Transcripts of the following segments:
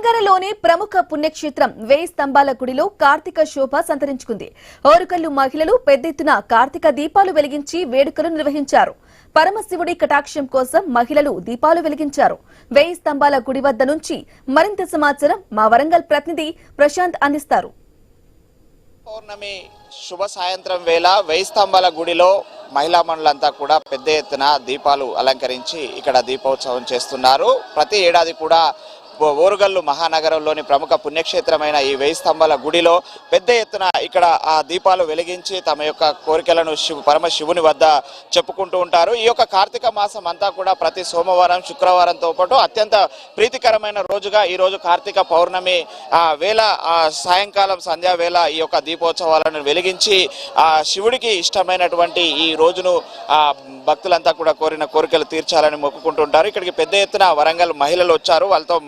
తెలంగాణలోని ప్రముఖ పుణ్యక్షేత్రం వేయి స్తంభాల గుడిలో కార్తీక శోభ సంతరించుకుంది. ఓరుకల్లు మహిళలు పెద్ద ఎత్తున కార్తీక దీపాలు వెలిగించి వేడుకలు నిర్వహించారు. పరమశివుడి కటాక్షం కోసం మహిళలు దీపాలు వెలిగించారు. వేయి స్తంభాల గుడి వద్ద నుంచి మరింత సమాచారం మా వరంగల్ ప్రతినిధి ప్రశాంత్ అందిస్తారు. పౌర్ణమి శుభ సాయంత్రం వేళ వేయి స్తంభాల గుడిలో మహిళా మండలంతా కూడా పెద్ద ఎత్తున దీపాలు అలంకరించి ఇక్కడ దీపోత్సవం చేస్తున్నారు. ప్రతి ఏడాది కూడా ఓరుగల్లు మహానగరంలోని ప్రముఖ పుణ్యక్షేత్రమైన ఈ వేయి స్తంభాల గుడిలో పెద్ద ఎత్తున ఇక్కడ ఆ దీపాలు వెలిగించి తమ యొక్క కోరికలను పరమశివుని వద్ద చెప్పుకుంటూ ఉంటారు. ఈ యొక్క కార్తీక మాసం అంతా కూడా ప్రతి సోమవారం శుక్రవారంతో పాటు అత్యంత ప్రీతికరమైన రోజుగా ఈ రోజు కార్తీక పౌర్ణమి వేళ సాయంకాలం సంధ్యా వేళ ఈ యొక్క దీపోత్సవాలను వెలిగించి శివుడికి ఇష్టమైనటువంటి ఈ రోజును భక్తులంతా కూడా కోరిన కోరికలు తీర్చాలని మొక్కుకుంటుంటారు. ఇక్కడికి పెద్ద ఎత్తున వరంగల్ మహిళలు వచ్చారు. వాళ్ళతో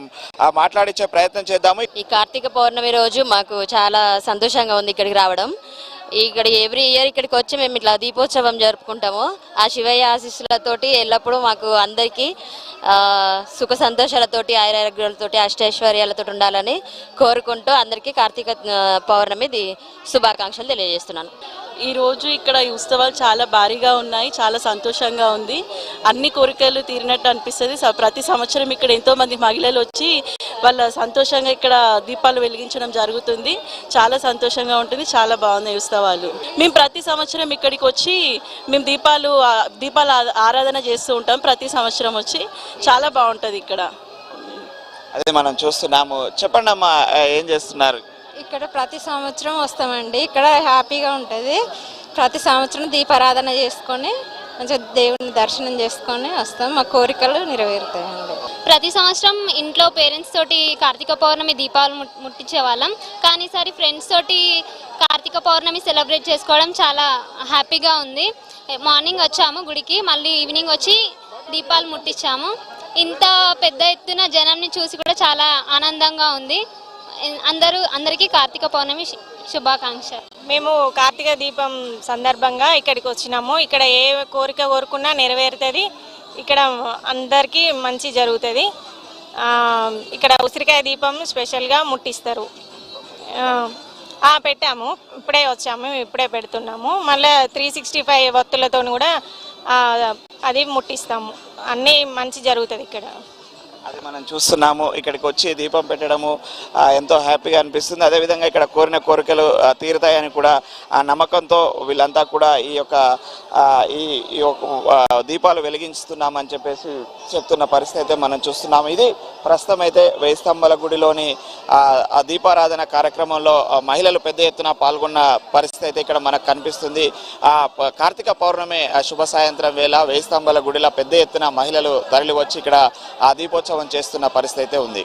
మాట్లాడించే ప్రయత్నం చేద్దాము. ఈ కార్తీక పౌర్ణమి రోజు మాకు చాలా సంతోషంగా ఉంది ఇక్కడికి రావడం. ఇక్కడ ఎవ్రీ ఇయర్ ఇక్కడికి వచ్చి మేము ఇట్లా దీపోత్సవం జరుపుకుంటాము. ఆ శివయ్య ఆశీస్సులతోటి ఎల్లప్పుడూ మాకు అందరికీ సుఖ సంతోషాలతోటి ఆయురారోగ్యాలతోటి అష్టైశ్వర్యాలతో ఉండాలని కోరుకుంటూ అందరికీ కార్తీక పౌర్ణమి శుభాకాంక్షలు తెలియజేస్తున్నాను. ఈరోజు ఇక్కడ ఈ ఉత్సవాలు చాలా భారీగా ఉన్నాయి. చాలా సంతోషంగా ఉంది. అన్ని కోరికలు తీరినట్టు అనిపిస్తుంది. ప్రతి సంవత్సరం ఇక్కడ ఎంతోమంది మహిళలు వచ్చి వాళ్ళ సంతోషంగా ఇక్కడ దీపాలు వెలిగించడం జరుగుతుంది. చాలా సంతోషంగా ఉంటుంది. చాలా బాగున్నాయి ఉత్సవాలు. మేము ప్రతి సంవత్సరం ఇక్కడికి వచ్చి మేము దీపాల ఆరాధన చేస్తూ ఉంటాం. ప్రతి సంవత్సరం వచ్చి చాలా బాగుంటుంది ఇక్కడ. అదే మనం చూస్తున్నాము. చెప్పండి అమ్మా, ఏం చేస్తున్నారు? ఇక్కడ ప్రతి సంవత్సరం వస్తామండి. ఇక్కడ హ్యాపీగా ఉంటుంది. ప్రతి సంవత్సరం దీపారాధన చేసుకొని మంచిగా దేవుని దర్శనం చేసుకొని వస్తాం. మా కోరికలు నెరవేరుతాయండి. ప్రతి సంవత్సరం ఇంట్లో పేరెంట్స్ తోటి కార్తీక పౌర్ణమి దీపాలు ముట్టించే వాళ్ళం. కానీ ఈసారి ఫ్రెండ్స్ తోటి కార్తీక పౌర్ణమి సెలబ్రేట్ చేసుకోవడం చాలా హ్యాపీగా ఉంది. మార్నింగ్ వచ్చాము గుడికి, మళ్ళీ ఈవినింగ్ వచ్చి దీపాలు ముట్టించాము. ఇంత పెద్ద ఎత్తున జనాన్ని చూసి కూడా చాలా ఆనందంగా ఉంది. అందరికీ కార్తీక పౌర్ణమి శుభాకాంక్ష. మేము కార్తీక దీపం సందర్భంగా ఇక్కడికి వచ్చినాము. ఇక్కడ ఏ కోరిక కోరుకున్నా నెరవేరుతుంది. ఇక్కడ అందరికీ మంచి జరుగుతుంది. ఇక్కడ ఉసిరికాయ దీపం స్పెషల్గా ముట్టిస్తారు. పెట్టాము, ఇప్పుడే వచ్చాము, ఇప్పుడే పెడుతున్నాము. మళ్ళీ 365 వత్తులతో కూడా అది ముట్టిస్తాము. అన్నీ మంచి జరుగుతుంది ఇక్కడ. అది మనం చూస్తున్నాము. ఇక్కడికి వచ్చి దీపం పెట్టడము ఎంతో హ్యాపీగా అనిపిస్తుంది. అదేవిధంగా ఇక్కడ కోరిన కోరికలు తీరుతాయని కూడా ఆ నమ్మకంతో వీళ్ళంతా కూడా ఈ యొక్క దీపాలు వెలిగిస్తున్నామని చెప్పేసి చెప్తున్న పరిస్థితి అయితే మనం చూస్తున్నాము. ఇది ప్రస్తుతం అయితే వేయి స్తంభాల గుడిలోని ఆ దీపారాధన కార్యక్రమంలో మహిళలు పెద్ద ఎత్తున పాల్గొన్న పరిస్థితి అయితే ఇక్కడ మనకు కనిపిస్తుంది. కార్తీక పౌర్ణమి శుభ సాయంత్రం వేళ వేయి స్తంభాల గుడిలో పెద్ద ఎత్తున మహిళలు తరలి వచ్చి ఇక్కడ ఆ దీపోత్సవం చేస్తున్న పరిస్థితి అయితే ఉంది.